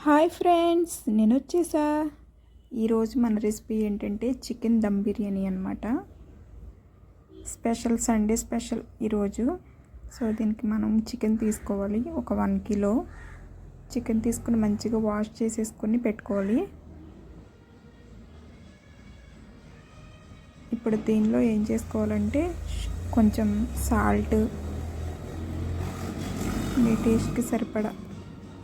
Hi friends, నేను వచ్చేసా. ఈరోజు మన రెసిపీ ఏంటంటే చికెన్ దమ్ బిర్యానీ అనమాట. స్పెషల్ సండే స్పెషల్ ఈరోజు. సో దీనికి మనం చికెన్ తీసుకోవాలి. ఒక 1 కిలో చికెన్ తీసుకుని మంచిగా వాష్ చేసేసుకొని పెట్టుకోవాలి. ఇప్పుడు దీనిలో ఏం చేసుకోవాలంటే కొంచెం సాల్ట్, మీ టేస్ట్కి సరిపడా,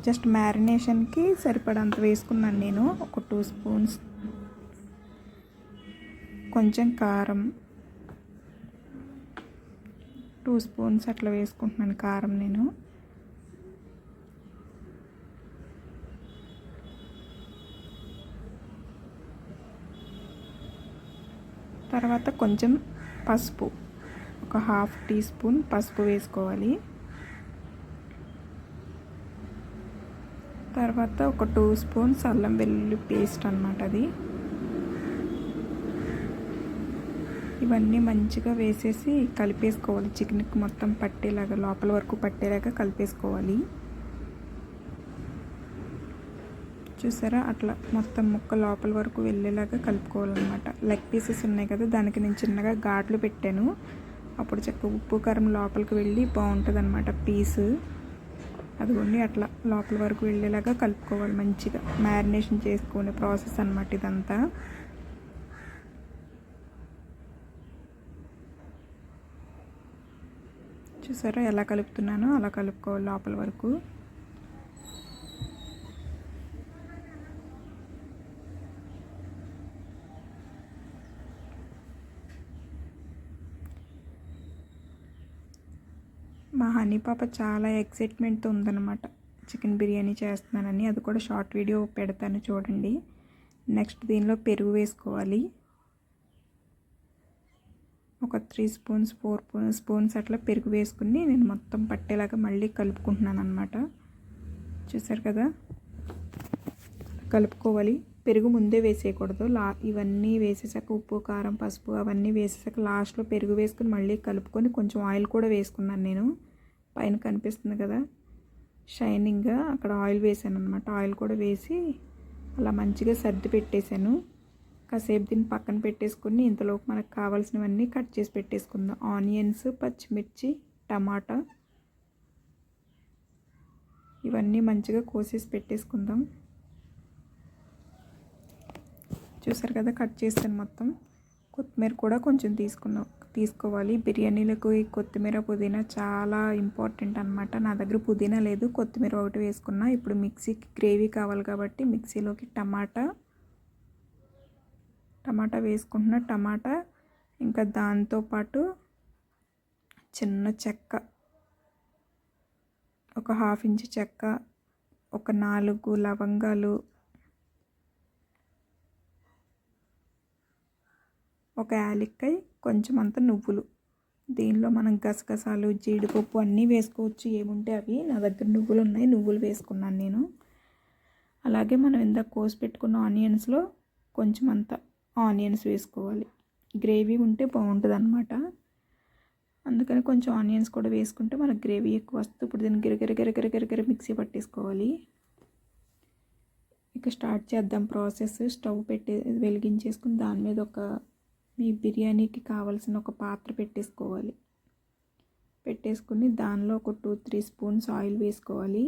జస్ట్ మ్యారినేషన్కి సరిపడంత వేసుకున్నాను నేను. ఒక 2 స్పూన్స్. కొంచెం కారం, 2 స్పూన్స్ అట్లా వేసుకుంటున్నాను కారం నేను. తర్వాత కొంచెం పసుపు, ఒక 1/2 టీ స్పూన్ పసుపు వేసుకోవాలి. తర్వాత ఒక 2 స్పూన్స్ అల్లం వెల్లుల్లి పేస్ట్ అన్నమాట అది. ఇవన్నీ మంచిగా వేసేసి కలిపేసుకోవాలి. చికెన్కి మొత్తం పట్టేలాగా, లోపల వరకు పట్టేలాగా కలిపేసుకోవాలి. చూసారా, అట్లా మొత్తం ముక్క లోపల వరకు వెళ్ళేలాగా కలుపుకోవాలన్నమాట. లెగ్ పీసెస్ ఉన్నాయి కదా, దానికి నేను చిన్నగా ఘాట్లు పెట్టాను. అప్పుడు చక్కగా ఉప్పు కారం లోపలికి వెళ్ళి బాగుంటుంది అన్నమాట పీసు. అదిగోండి, అట్లా లోపల వరకు వెళ్ళేలాగా కలుపుకోవాలి. మంచిగా మ్యారినేషన్ చేసుకునే ప్రాసెస్ అన్నమాట ఇదంతా. చూసారా ఎలా కలుపుతున్నానో అలా కలుపుకోవాలి లోపల వరకు. మా హనీ పాప చాలా ఎక్సైట్మెంట్తో ఉందన్నమాట చికెన్ బిర్యానీ చేస్తున్నానని. అది కూడా షార్ట్ వీడియో పెడతాను చూడండి. నెక్స్ట్ దీనిలో పెరుగు వేసుకోవాలి. ఒక 3 స్పూన్స్ 4 స్పూన్స్ అట్లా పెరుగు వేసుకుని నేను మొత్తం పట్టేలాగా మళ్ళీ కలుపుకుంటున్నాను అనమాట. చూసారు కదా, కలుపుకోవాలి. పెరుగు ముందే వేసేయకూడదు. ఇవన్నీ వేసేసాక ఉప్పు కారం పసుపు అవన్నీ వేసేసాక లాస్ట్లో పెరుగు వేసుకుని మళ్ళీ కలుపుకొని కొంచెం ఆయిల్ కూడా వేసుకున్నాను నేను. పైన కనిపిస్తుంది కదా షైనింగ్గా, అక్కడ ఆయిల్ వేసాను అనమాట. ఆయిల్ కూడా వేసి అలా మంచిగా సర్ది పెట్టేశాను. కాసేపు దీన్ని పక్కన పెట్టేసుకుని ఇంతలోపు మనకు కావాల్సినవన్నీ కట్ చేసి పెట్టేసుకుందాం. ఆనియన్స్, పచ్చిమిర్చి, టమాటా ఇవన్నీ మంచిగా కోసేసి పెట్టేసుకుందాం. చూసారు కదా, కట్ చేస్తాను మొత్తం. కొత్తిమీర కూడా కొంచెం తీసుకోవాలి. బిర్యానీలకు ఈ కొత్తిమీర పుదీనా చాలా ఇంపార్టెంట్ అనమాట. నా దగ్గర పుదీనా లేదు, కొత్తిమీర ఒకటి వేసుకున్నా. ఇప్పుడు మిక్సీకి గ్రేవీ కావాలి కాబట్టి మిక్సీలోకి టమాటా వేసుకుంటున్నా. టమాటా ఇంకా దాంతోపాటు చిన్న చెక్క, ఒక 1/2 ఇంచు చెక్క, ఒక 4 లవంగాలు, ఒక యాలక్కాయ, కొంచెం అంత నువ్వులు. దీనిలో మనం గసగసాలు, జీడిపప్పు అన్నీ వేసుకోవచ్చు, ఏముంటే అవి. నా దగ్గర నువ్వులు ఉన్నాయి, నువ్వులు వేసుకున్నాను నేను. అలాగే మనం ఇందాక కోసి పెట్టుకున్న ఆనియన్స్లో కొంచెం అంత ఆనియన్స్ వేసుకోవాలి. గ్రేవీ ఉంటే బాగుంటుంది అన్నమాట. అందుకని కొంచెం ఆనియన్స్ కూడా వేసుకుంటే మనకు గ్రేవీ ఎక్కువ వస్తుంది. ఇప్పుడు దీన్ని గిరగిర మిక్సీ పట్టేసుకోవాలి. ఇక స్టార్ట్ చేద్దాం ప్రాసెస్. స్టవ్ వెలిగించేసుకుని దాని మీద మీ బిర్యానీకి కావాల్సిన ఒక పాత్ర పెట్టేసుకుని దానిలో ఒక 2-3 స్పూన్స్ ఆయిల్ వేసుకోవాలి.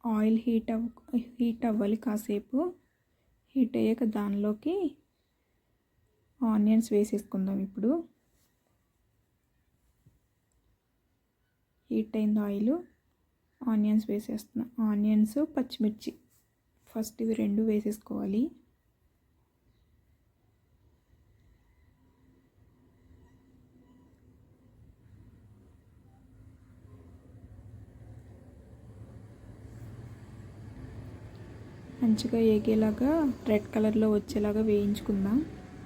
ఆయిల్ హీట్ అవ్వాలి కాసేపు. హీట్ అయ్యాక దానిలోకి ఆనియన్స్ వేసేసుకుందాం. ఇప్పుడు హీట్ అయింది ఆయిల్, ఆనియన్స్ వేసేస్తున్నా. ఆనియన్స్, పచ్చిమిర్చి ఫస్ట్ ఇవి 2 వేసేసుకోవాలి. మంచిగా ఏగేలాగా రెడ్ కలర్లో వచ్చేలాగా వేయించుకుందాం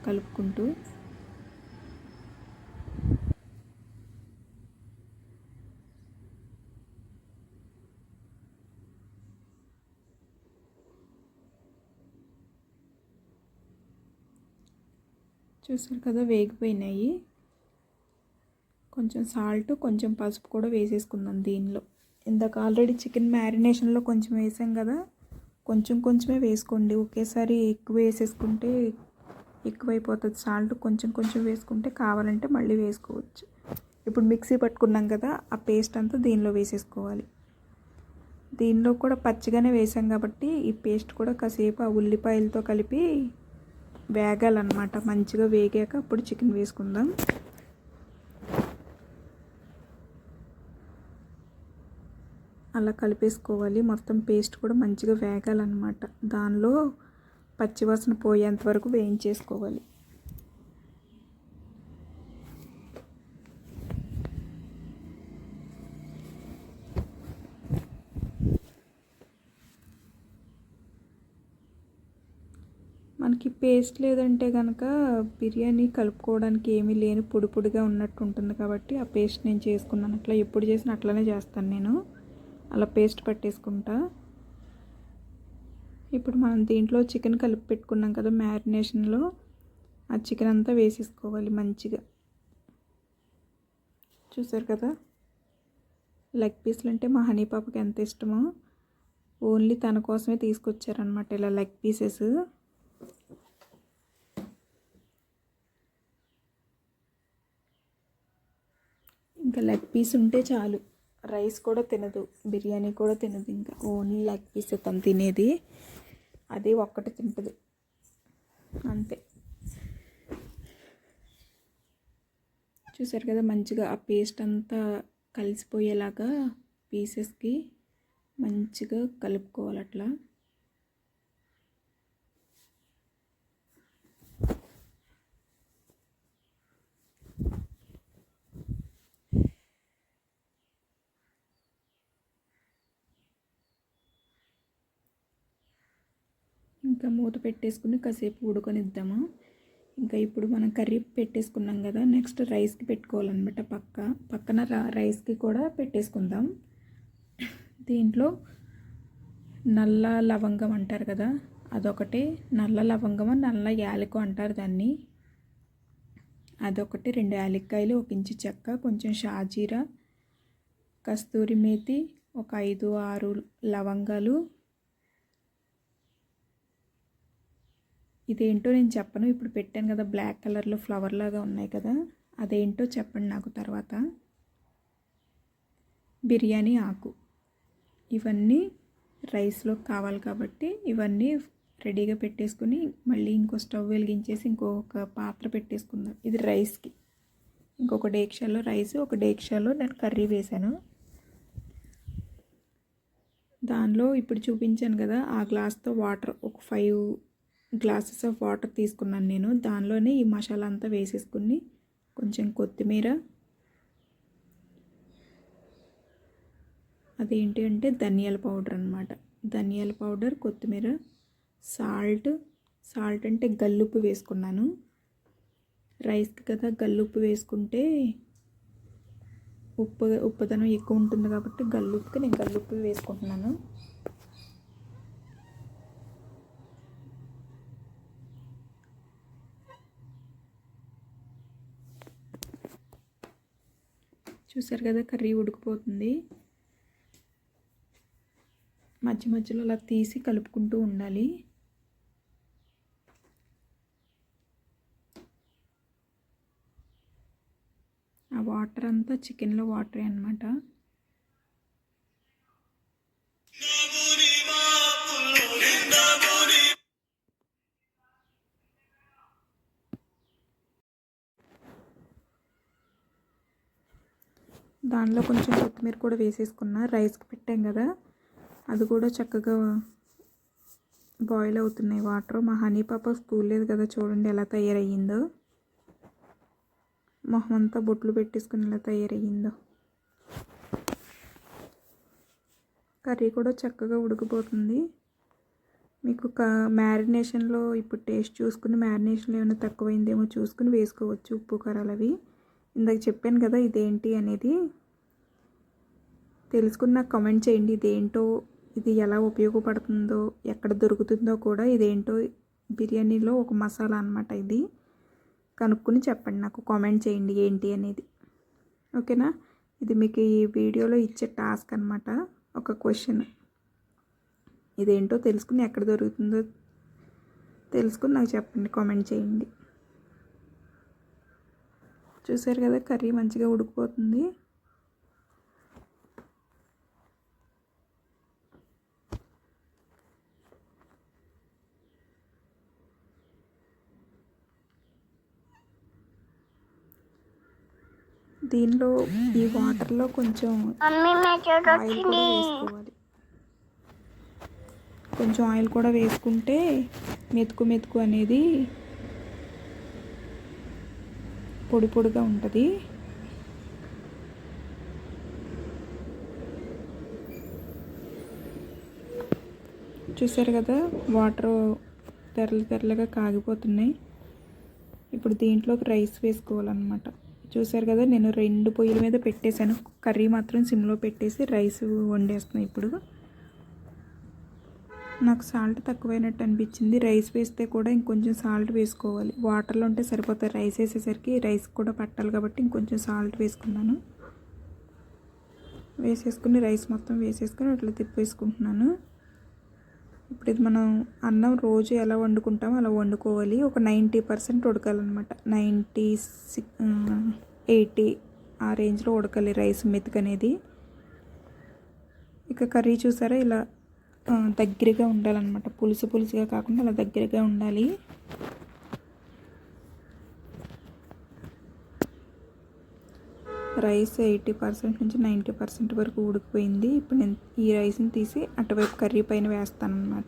కలుపుకుంటూ. చూసారు కదా వేగిపోయినాయి. కొంచెం సాల్ట్ కొంచెం పసుపు కూడా వేసేసుకుందాం దీనిలో. ఇందాక ఆల్రెడీ చికెన్ మ్యారినేషన్లో కొంచెం వేసాం కదా, కొంచెం కొంచెమే వేసుకోండి. ఒకేసారి ఎక్కువ వేసేసుకుంటే ఎక్కువైపోతుంది. సాల్ట్ కొంచెం కొంచెం వేసుకుంటే కావాలంటే మళ్ళీ వేసుకోవచ్చు. ఇప్పుడు మిక్సీ పట్టుకున్నాం కదా, ఆ పేస్ట్ అంతా దీనిలో వేసేసుకోవాలి. దీనిలో కూడా పచ్చిగానే వేసాం కాబట్టి ఈ పేస్ట్ కూడా కాసేపు ఆ ఉల్లిపాయలతో కలిపి వేగాలన్నమాట. మంచిగా వేగాక అప్పుడు చికెన్ వేసుకుందాం. అలా కలిపేసుకోవాలి. మొత్తం పేస్ట్ కూడా మంచిగా వేగాలన్నమాట. దానిలో పచ్చివాసన పోయేంత వరకు వేయించేసుకోవాలి. మనకి పేస్ట్ లేదంటే కనుక బిర్యానీ కలుపుకోవడానికి ఏమీ లేని పొడి పొడిగా ఉన్నట్టు ఉంటుంది కాబట్టి ఆ పేస్ట్ నేను చేసుకున్నాను. అట్లా ఎప్పుడు చేసినా అట్లనే చేస్తాను నేను. అలా పేస్ట్ పట్టేసుకుంటా. ఇప్పుడు మనం దీంట్లో చికెన్ కలిపి పెట్టుకున్నాం కదా మ్యారినేషన్లో, ఆ చికెన్ అంతా వేసేసుకోవాలి మంచిగా. చూసారు కదా, లెగ్ పీస్లు అంటే మా హనీ పాపకి ఎంత ఇష్టమో, ఓన్లీ తన కోసమే తీసుకొచ్చారనమాట ఇలా లెగ్ పీసెస్. ఇంకా లెగ్ పీస్ ఉంటే చాలు, రైస్ కూడా తినదు, బిర్యానీ కూడా తినదు. ఇంకా ఓన్లీ లెగ్ పీస్ తను తినేది, అది ఒక్కటి తింటుంది అంతే. చూసారు కదా, మంచిగా ఆ పేస్ట్ అంతా కలిసిపోయేలాగా పీసెస్కి మంచిగా కలుపుకోవాలి అట్లా. ఇంకా మూత పెట్టేసుకుని కాసేపు ఉడకనిద్దాము. ఇంకా ఇప్పుడు మనం కర్రీ పెట్టేసుకున్నాం కదా, నెక్స్ట్ రైస్కి పెట్టుకోవాలన్నమాట. పక్కన రైస్కి కూడా పెట్టేసుకుందాం. దీంట్లో నల్ల లవంగం అంటారు కదా, అదొకటి, నల్ల లవంగం నల్ల యాలకు అంటారు దాన్ని, అదొకటి, 2 యాలక్కాయలు, 1 ఇంచు చెక్క, కొంచెం షాజీరా, కస్తూరి మేతి, ఒక 5-6 లవంగాలు. ఇదేంటో నేను చెప్పను, ఇప్పుడు పెట్టాను కదా బ్లాక్ కలర్లో ఫ్లవర్ లాగా ఉన్నాయి కదా, అదేంటో చెప్పండి నాకు తర్వాత. బిర్యానీ ఆకు, ఇవన్నీ రైస్లో కావాలి కాబట్టి ఇవన్నీ రెడీగా పెట్టేసుకుని మళ్ళీ ఇంకో స్టవ్ వెలిగించేసి ఇంకొక పాత్ర పెట్టేసుకుందాం. ఇది రైస్కి. ఇంకొక డేక్షాలో రైస్, ఒక డేక్షాలో నేను కర్రీ వేశాను. దానిలో ఇప్పుడు చూపించాను కదా ఆ గ్లాస్తో వాటర్, ఒక 5 గ్లాసెస్ ఆఫ్ వాటర్ తీసుకున్నాను నేను. దానిలోనే ఈ మసాలా అంతా వేసేసుకుని కొంచెం కొత్తిమీర, అదేంటి అంటే ధనియాల పౌడర్ అనమాట, ధనియాల పౌడర్, కొత్తిమీర, సాల్ట్ అంటే గల్లుప్పు వేసుకున్నాను. రైస్కి కదా గల్లుప్పు వేసుకుంటే ఉప్పుదనం ఎక్కువ ఉంటుంది కాబట్టి గల్లుప్పుకి నేను గల్లుప్పు వేసుకుంటున్నాను. చూసారు కదా, కర్రీ ఉడికిపోతుంది. మధ్య మధ్యలో అలా తీసి కలుపుకుంటూ ఉండాలి. ఆ వాటర్ అంతా చికెన్లో వాటరే అన్నమాట. దానిలో కొంచెం కొత్తిమీర కూడా వేసేసుకున్నా. రైస్కి పెట్టాం కదా, అది కూడా చక్కగా బాయిల్ అవుతున్నాయి వాటర్. మా హనీ పాప స్కూల్ లేదు కదా, చూడండి ఎలా తయారయ్యిందో, మొహం అంతా బొట్లు పెట్టేసుకుని ఎలా తయారయ్యిందో. కర్రీ కూడా చక్కగా ఉడికిపోతుంది. మీకు మ్యారినేషన్లో ఇప్పుడు టేస్ట్ చూసుకుని మ్యారినేషన్లో ఏమైనా తక్కువైందేమో చూసుకుని వేసుకోవచ్చు ఉప్పు కారాలు అవి. ఇందాక చెప్పాను కదా ఇదేంటి అనేది, తెలుసుకుని నాకు కామెంట్ చేయండి. ఇదేంటో, ఇది ఎలా ఉపయోగపడుతుందో, ఎక్కడ దొరుకుతుందో కూడా. ఇదేంటో బిర్యానీలో ఒక మసాలా అన్నమాట ఇది. కనుక్కొని చెప్పండి, నాకు కామెంట్ చేయండి ఏంటి అనేది. ఓకేనా? ఇది మీకు ఈ వీడియోలో ఇచ్చే టాస్క్ అనమాట. ఒక క్వశ్చన్, ఇదేంటో తెలుసుకుని ఎక్కడ దొరుకుతుందో తెలుసుకుని నాకు చెప్పండి, కామెంట్ చేయండి. చూసారు కదా, కర్రీ మంచిగా ఉడికిపోతుంది. దీనిలో ఈ వాటర్లో కొంచెం ఆయిల్ కూడా వేసుకోవాలి. కొంచెం ఆయిల్ కూడా వేసుకుంటే మెతుకు అనేది పొడి పొడిగా ఉంటుంది. చూసారు కదా, వాటర్ తెరలుగా కాగిపోతున్నాయి. ఇప్పుడు దీంట్లోకి రైస్ వేసుకోవాలన్నమాట. చూసారు కదా, నేను 2 పొయ్యిల మీద పెట్టేశాను. కర్రీ మాత్రం సిమ్లో పెట్టేసి రైస్ వండేస్తున్నాను. ఇప్పుడు నాకు సాల్ట్ తక్కువైనట్టు అనిపించింది. రైస్ వేస్తే కూడా ఇంకొంచెం సాల్ట్ వేసుకోవాలి. వాటర్లో ఉంటే సరిపోతుంది, రైస్ వేసేసరికి రైస్ కూడా పట్టాలి కాబట్టి ఇంకొంచెం సాల్ట్ వేసుకున్నాను. వేసేసుకుని రైస్ మొత్తం వేసేసుకుని అట్లా తిప్పేసుకుంటున్నాను. ఇప్పుడు ఇది మనం అన్నం రోజు ఎలా వండుకుంటామో అలా వండుకోవాలి. ఒక 90% ఉడకాలన్నమాట. 80 ఆ రేంజ్లో ఉడకాలి రైస్ మెతుకు అనేది. ఇక కర్రీ చూసారా, ఇలా దగ్గరగా ఉండాలన్నమాట. పులుసుగా కాకుండా అలా దగ్గరగా ఉండాలి. రైస్ 80% నుంచి 90% వరకు ఉడికిపోయింది. ఇప్పుడు నేను ఈ రైస్ని తీసి అటువైపు కర్రీ పైన వేస్తాను అన్నమాట.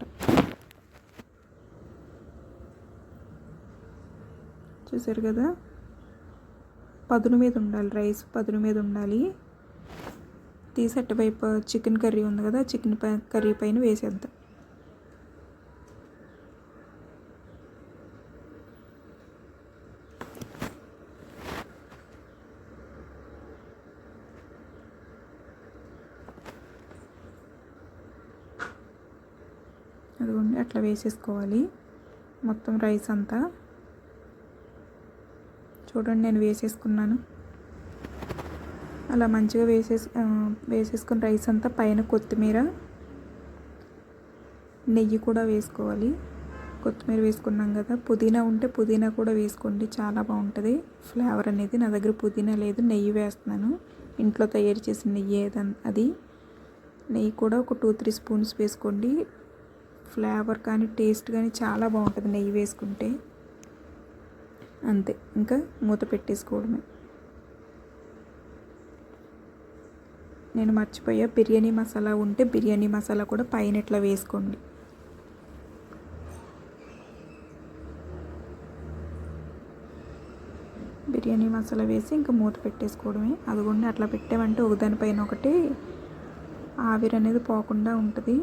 చూసారు కదా, పదును మీద ఉండాలి, రైస్ పదును మీద ఉండాలి. తీసి అటువైపు చికెన్ కర్రీ ఉంది కదా, చికెన్ కర్రీ పైన వేసేద్దాం. అదిగోండి, అట్లా వేసేసుకోవాలి మొత్తం రైస్ అంతా. చూడండి, నేను వేసేసుకున్నాను. అలా మంచిగా వేసేసుకుని రైస్ అంతా పైన కొత్తిమీర, నెయ్యి కూడా వేసుకోవాలి. కొత్తిమీర వేసుకున్నాం కదా, పుదీనా ఉంటే పుదీనా కూడా వేసుకోండి, చాలా బాగుంటుంది ఫ్లేవర్ అనేది. నా దగ్గర పుదీనా లేదు, నెయ్యి వేస్తున్నాను. ఇంట్లో తయారు చేసిన నెయ్యి అది. నెయ్యి కూడా ఒక 2-3 స్పూన్స్ వేసుకోండి. ఫ్లేవర్ కానీ టేస్ట్ కానీ చాలా బాగుంటుంది నెయ్యి వేసుకుంటే. అంతే, ఇంకా మూత పెట్టేసుకోవడమే. నేను మర్చిపోయా, బిర్యానీ మసాలా ఉంటే బిర్యానీ మసాలా కూడా పైన ఇట్లా వేసుకోండి. బిర్యానీ మసాలా వేసి ఇంకా మూత పెట్టేసుకోవడమే. అదిగోండి, అట్లా పెట్టామంటే ఒకదానిపైన ఒకటి ఆవిరి అనేది పోకుండా ఉంటుంది.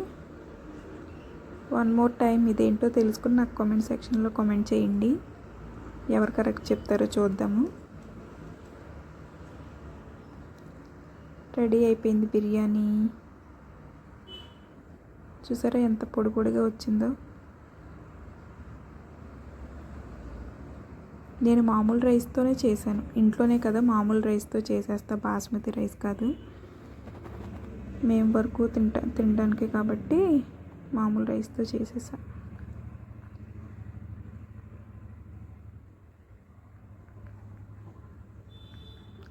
1 more టైం ఇదేంటో తెలుసుకుని నాకు కామెంట్ సెక్షన్లో కామెంట్ చేయండి. ఎవరు కరెక్ట్ చెప్తారో చూద్దాము. రెడీ అయిపోయింది బిర్యానీ. చూసారా ఎంత పొడి పొడిగా వచ్చిందో. నేను మామూలు రైస్తోనే చేశాను, ఇంట్లోనే కదా, మామూలు రైస్తో చేసేస్తా, బాస్మతి రైస్ కాదు. మేము వరకు తినడానికి కాబట్టి మామూలు రైస్తో చేసేసా.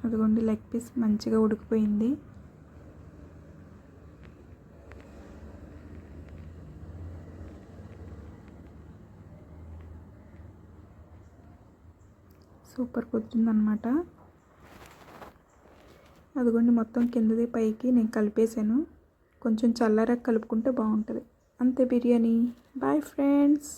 అదిగోండి, లెగ్ పీస్ మంచిగా ఉడికిపోయింది. సూపర్ కుదిరిందనమాట. అదిగోండి, మొత్తం కిందది పైకి నేను కలిపేసాను. కొంచెం చల్లారాక కలుపుకుంటే బాగుంటుంది. అంతే బిర్యానీ. Bye friends.